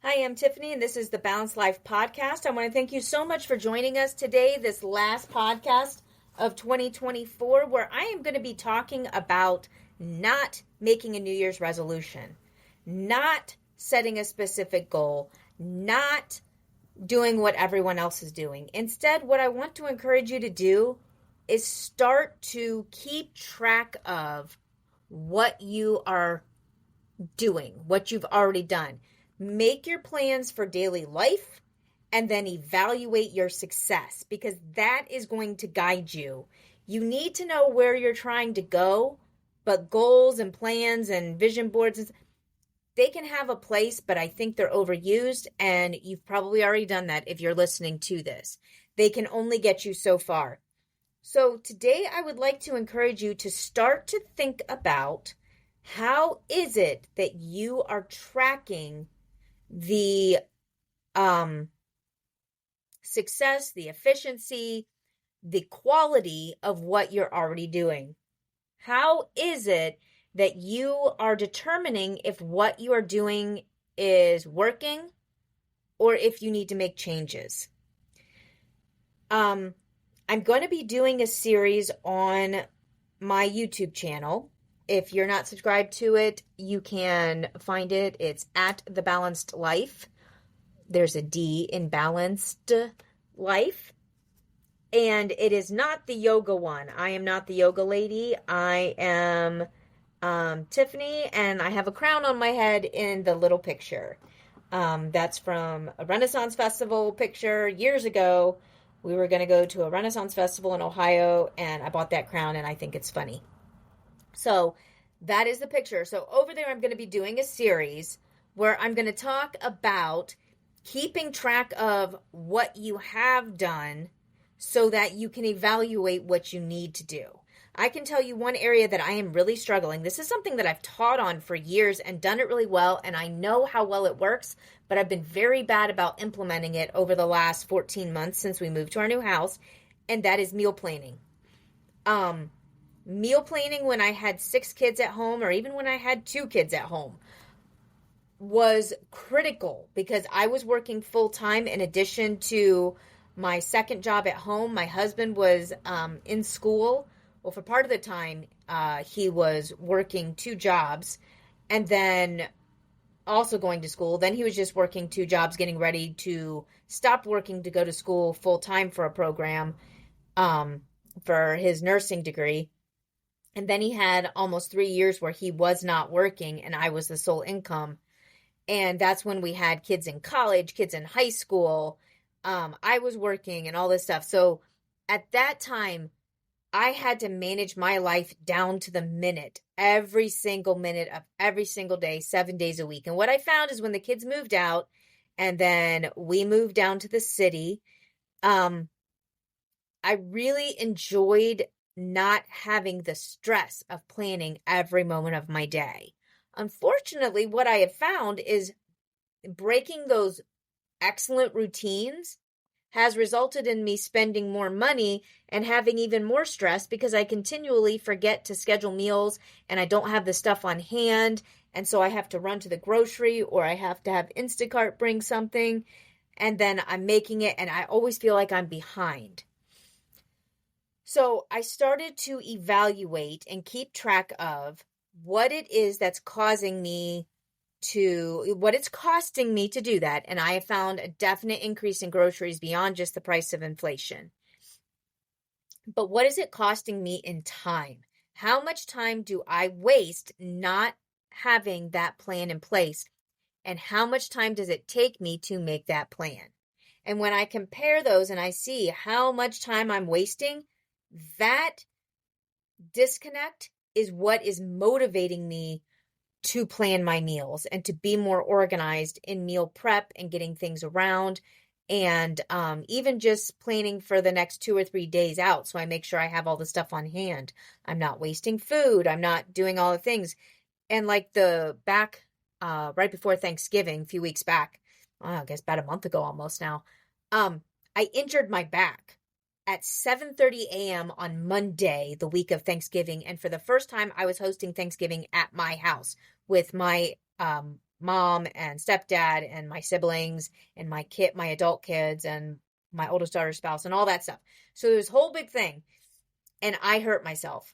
Hi, I'm Tiffany, and this is the Balanced Life Podcast. I want to thank you so much for joining us today, this last podcast of 2024, where I am going to be talking about not making a New Year's resolution, not setting a specific goal, not doing what everyone else is doing. Instead, what I want to encourage you to do is start to keep track of what you are doing, what you've already done. Make your plans for daily life and then evaluate your success, because that is going to guide you. You need to know where you're trying to go, but goals and plans and vision boards, they can have a place, but I think they're overused, and you've probably already done that if you're listening to this. They can only get you so far. So today I would like to encourage you to start to think about, how is it that you are tracking the success, the efficiency, the quality of what you're already doing? How is it that you are determining if what you are doing is working or if you need to make changes? I'm going to be doing a series on my YouTube channel. If you're not subscribed to it, you can find it. It's at The Balanced Life. There's a D in Balanced Life. And it is not the yoga one. I am not the yoga lady. I am Tiffany, and I have a crown on my head in the little picture. That's from a Renaissance Festival picture years ago. We were going to go to a Renaissance Festival in Ohio, and I bought that crown, and I think it's funny. So that is the picture. So over there, I'm going to be doing a series where I'm going to talk about keeping track of what you have done so that you can evaluate what you need to do. I can tell you one area that I am really struggling. This is something that I've taught on for years and done it really well, and I know how well it works, but I've been very bad about implementing it over the last 14 months since we moved to our new house, and that is meal planning. Meal planning when I had 6 kids at home, or even when I had 2 kids at home, was critical because I was working full time in addition to my second job at home. My husband was in school. Well, for part of the time, he was working 2 jobs and then also going to school. Then he was just working 2 jobs, getting ready to stop working to go to school full time for a program for his nursing degree. And then he had almost 3 years where he was not working and I was the sole income. And that's when we had kids in college, kids in high school. I was working and all this stuff. So at that time, I had to manage my life down to the minute, every single minute of every single day, 7 days a week. And what I found is when the kids moved out and then we moved down to the city, I really enjoyed not having the stress of planning every moment of my day. Unfortunately, what I have found is breaking those excellent routines has resulted in me spending more money and having even more stress because I continually forget to schedule meals and I don't have the stuff on hand. And so I have to run to the grocery or I have to have Instacart bring something and then I'm making it and I always feel like I'm behind. So I started to evaluate and keep track of what it is that's causing me what it's costing me to do that. And I have found a definite increase in groceries beyond just the price of inflation. But what is it costing me in time? How much time do I waste not having that plan in place? And how much time does it take me to make that plan? And when I compare those and I see how much time I'm wasting, that disconnect is what is motivating me to plan my meals and to be more organized in meal prep and getting things around and even just planning for the next 2 or 3 days out. So I make sure I have all the stuff on hand. I'm not wasting food. I'm not doing all the things. And like right before Thanksgiving, a few weeks back, I guess about a month ago almost now, I injured my back at 7:30 a.m. on Monday, the week of Thanksgiving. And for the first time, I was hosting Thanksgiving at my house with my mom and stepdad and my siblings and my adult kids and my oldest daughter's spouse and all that stuff. So there was a whole big thing, and I hurt myself.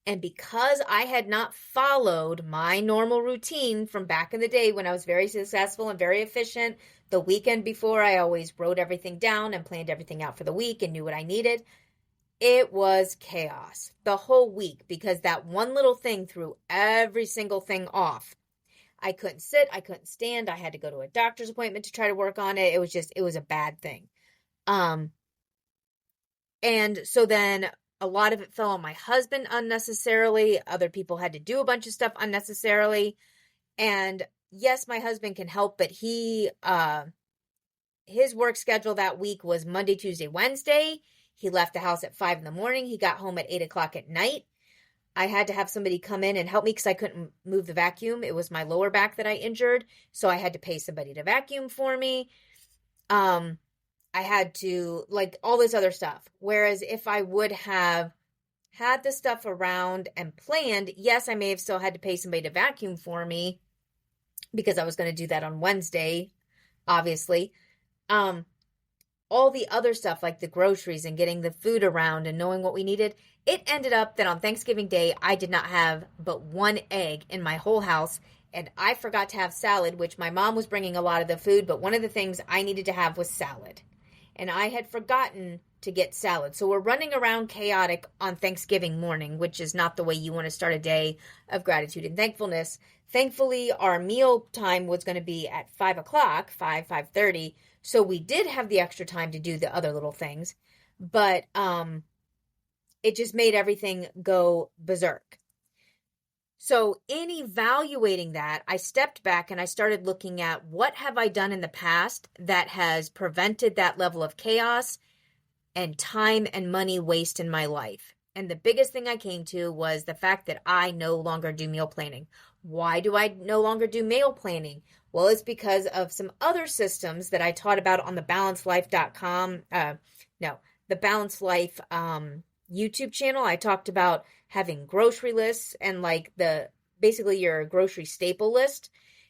And because I had not followed my normal routine from back in the day when I was very successful and very efficient, the weekend before I always wrote everything down and planned everything out for the week and knew what I needed. It was chaos the whole week because that one little thing threw every single thing off. I couldn't sit, I couldn't stand, I had to go to a doctor's appointment to try to work on it. It was a bad thing. And so then a lot of it fell on my husband unnecessarily. Other people had to do a bunch of stuff unnecessarily. And yes, my husband can help, but his work schedule that week was Monday, Tuesday, Wednesday. He left the house at 5 a.m. He got home at 8 o'clock at night. I had to have somebody come in and help me because I couldn't move the vacuum. It was my lower back that I injured. So I had to pay somebody to vacuum for me. I had to, like, all this other stuff. Whereas if I would have had the stuff around and planned, yes, I may have still had to pay somebody to vacuum for me because I was going to do that on Wednesday, obviously. All the other stuff like the groceries and getting the food around and knowing what we needed, it ended up that on Thanksgiving Day, I did not have but one egg in my whole house. And I forgot to have salad, which my mom was bringing a lot of the food, but one of the things I needed to have was salad. And I had forgotten to get salad. So we're running around chaotic on Thanksgiving morning, which is not the way you want to start a day of gratitude and thankfulness. Thankfully, our meal time was going to be at 5 o'clock, 5:30. So we did have the extra time to do the other little things, but it just made everything go berserk. So in evaluating that, I stepped back and I started looking at what have I done in the past that has prevented that level of chaos and time and money waste in my life. And the biggest thing I came to was the fact that I no longer do meal planning. Why do I no longer do meal planning? Well, it's because of some other systems that I taught about on the balancedlife.com. The Balanced Life YouTube channel. I talked about having grocery lists and like basically your grocery staple list.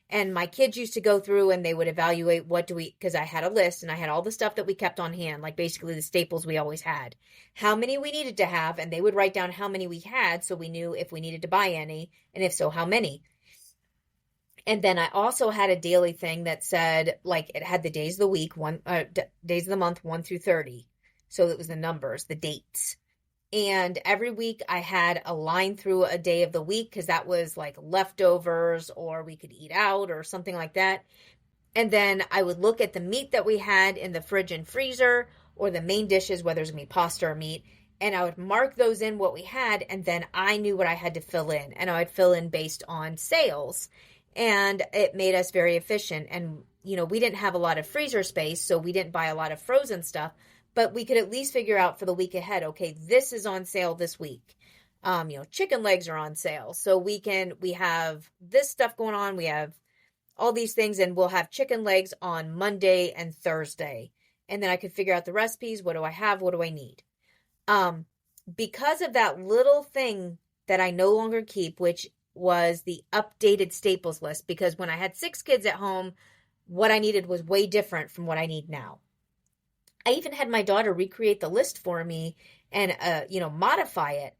And my kids used to go through and they would evaluate because I had a list and I had all the stuff that we kept on hand, like basically the staples we always had, how many we needed to have. And they would write down how many we had so we knew if we needed to buy any, and if so, how many. And then I also had a daily thing that said, like, it had the days of the week, days of the month, 1 through 30. So it was the numbers, the dates. And every week I had a line through a day of the week because that was like leftovers or we could eat out or something like that. And then I would look at the meat that we had in the fridge and freezer or the main dishes, whether it's going to be pasta or meat. And I would mark those in what we had. And then I knew what I had to fill in. And I would fill in based on sales. And it made us very efficient. And, we didn't have a lot of freezer space, so we didn't buy a lot of frozen stuff. But we could at least figure out for the week ahead, okay, this is on sale this week. Chicken legs are on sale. So we have this stuff going on. We have all these things, and we'll have chicken legs on Monday and Thursday. And then I could figure out the recipes. What do I have? What do I need? Because of that little thing that I no longer keep, which was the updated staples list, because when I had 6 kids at home, what I needed was way different from what I need now. I even had my daughter recreate the list for me and, modify it,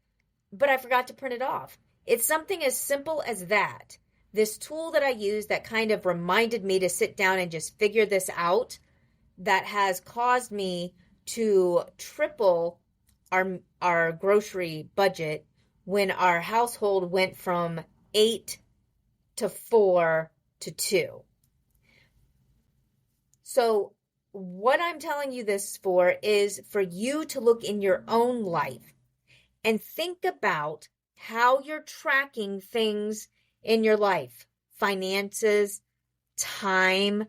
but I forgot to print it off. It's something as simple as that. This tool that I use that kind of reminded me to sit down and just figure this out, that has caused me to triple our grocery budget when our household went from 8 to 4 to 2. So what I'm telling you this for is for you to look in your own life and think about how you're tracking things in your life, finances, time,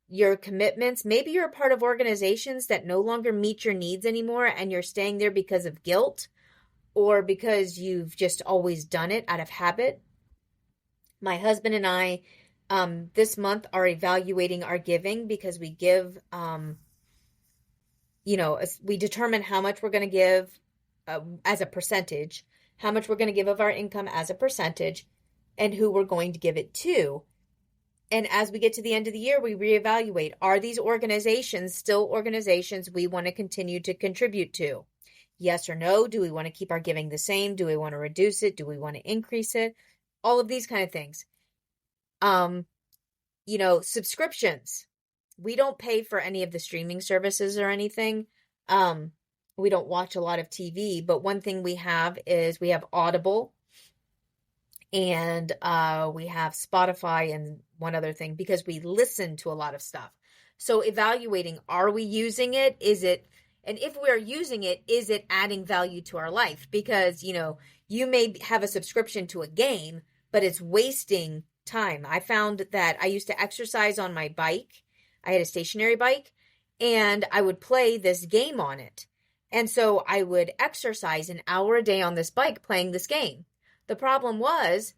your commitments. Maybe you're a part of organizations that no longer meet your needs anymore and you're staying there because of guilt or because you've just always done it out of habit. My husband and I this month are evaluating our giving because we give, we determine how much we're going to give as a percentage, how much we're going to give of our income as a percentage. and who we're going to give it to. And as we get to the end of the year, we reevaluate. Are these organizations still organizations we want to continue to contribute to? Yes or no? Do we want to keep our giving the same? Do we want to reduce it? Do we want to increase it? All of these kind of things. Subscriptions. We don't pay for any of the streaming services or anything. We don't watch a lot of TV, but one thing we have is we have Audible, and we have Spotify and one other thing, because we listen to a lot of stuff. So evaluating, are we using it? And if we're using it, is it adding value to our life? Because, you may have a subscription to a game, but it's wasting time. I found that I used to exercise on my bike. I had a stationary bike, and I would play this game on it. And so I would exercise an hour a day on this bike playing this game. The problem was,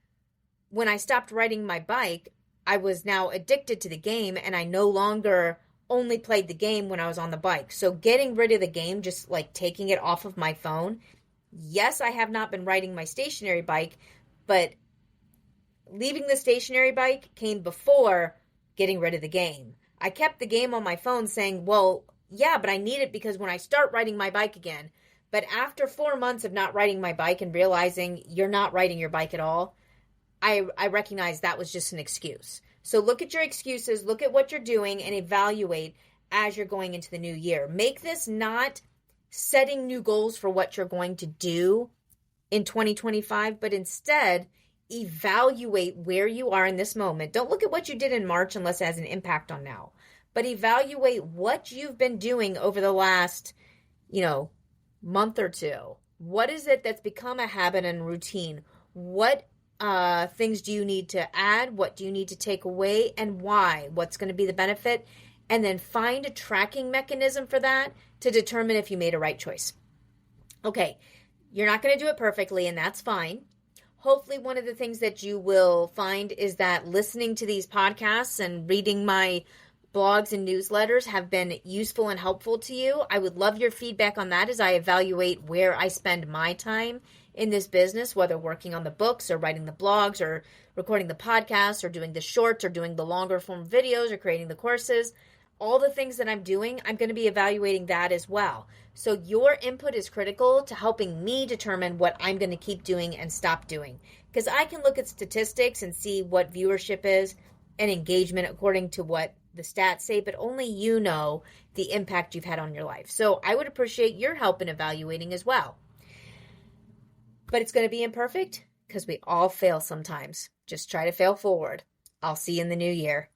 when I stopped riding my bike, I was now addicted to the game, and I no longer only played the game when I was on the bike. So getting rid of the game, just like taking it off of my phone. Yes, I have not been riding my stationary bike, but leaving the stationary bike came before getting rid of the game. I kept the game on my phone saying, well, yeah, but I need it because when I start riding my bike again. But after 4 months of not riding my bike and realizing you're not riding your bike at all, I recognize that was just an excuse. So look at your excuses, look at what you're doing, and evaluate as you're going into the new year. Make this not setting new goals for what you're going to do in 2025, but instead evaluate where you are in this moment. Don't look at what you did in March unless it has an impact on now, but evaluate what you've been doing over the last, month or two. What is it that's become a habit and routine? What things do you need to add? What do you need to take away, and why? What's going to be the benefit? And then find a tracking mechanism for that to determine if you made a right choice. Okay, you're not going to do it perfectly, and that's fine. Hopefully, one of the things that you will find is that listening to these podcasts and reading my blogs and newsletters have been useful and helpful to you. I would love your feedback on that as I evaluate where I spend my time in this business, whether working on the books or writing the blogs or recording the podcasts or doing the shorts or doing the longer form videos or creating the courses. All the things that I'm doing, I'm going to be evaluating that as well. So your input is critical to helping me determine what I'm going to keep doing and stop doing. Because I can look at statistics and see what viewership is and engagement according to what the stats say, but only you know the impact you've had on your life. So I would appreciate your help in evaluating as well. But it's going to be imperfect because we all fail sometimes. Just try to fail forward. I'll see you in the new year.